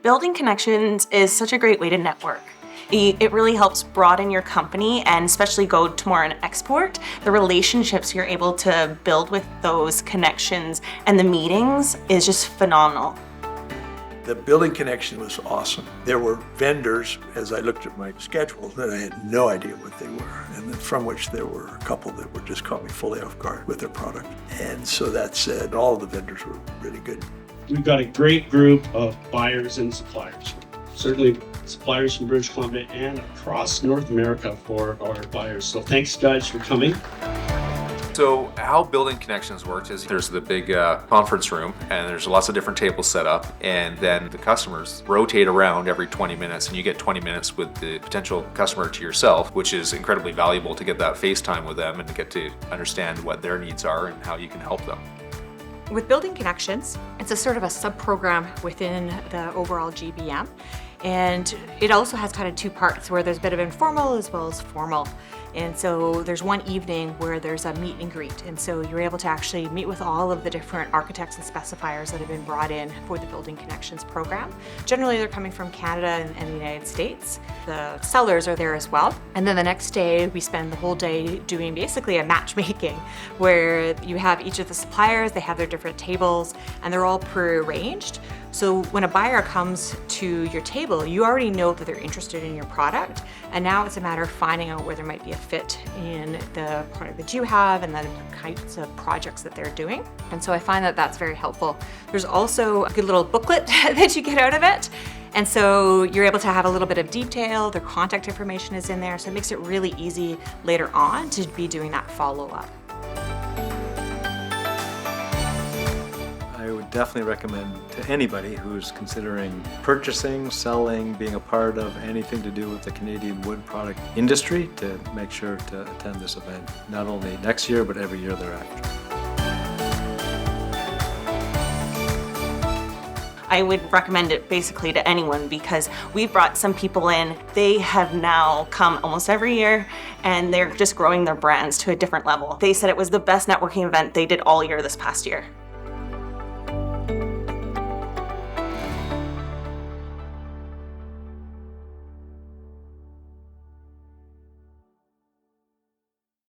Building connections is such a great way to network. It really helps broaden your company and especially go to more on export. The relationships you're able to build with those connections and the meetings is just phenomenal. The building connection was awesome. There were vendors, as I looked at my schedule, that I had no idea what they were, and then from which there were a couple that were just caught me fully off guard with their product. And so that said, all of the vendors were really good. We've got a great group of buyers and suppliers. Certainly suppliers from British Columbia and across North America for our buyers. So thanks guys for coming. So how Building Connections works is there's the big conference room and there's lots of different tables set up, and then the customers rotate around every 20 minutes and you get 20 minutes with the potential customer to yourself, which is incredibly valuable to get that face time with them and to get to understand what their needs are and how you can help them. With Building Connections, it's a sort of a sub-program within the overall GBM, and it also has kind of two parts where there's a bit of informal as well as formal. And so there's one evening where there's a meet and greet, and so you're able to actually meet with all of the different architects and specifiers that have been brought in for the Building Connections program. Generally they're coming from Canada and the United States. The sellers are there as well. And then the next day we spend the whole day doing basically a matchmaking where you have each of the suppliers, they have their different tables, and they're all pre-arranged. So when a buyer comes to your table, you already know that they're interested in your product, and now it's a matter of finding out where there might be a fit in the product that you have and the kinds of projects that they're doing. And so I find that that's very helpful. There's also a good little booklet that you get out of it. And so you're able to have a little bit of detail, their contact information is in there, so it makes it really easy later on to be doing that follow-up. I would definitely recommend to anybody who's considering purchasing, selling, being a part of anything to do with the Canadian wood product industry to make sure to attend this event, not only next year, but every year thereafter. I would recommend it basically to anyone because we've brought some people in. They have now come almost every year and they're just growing their brands to a different level. They said it was the best networking event they did all year this past year.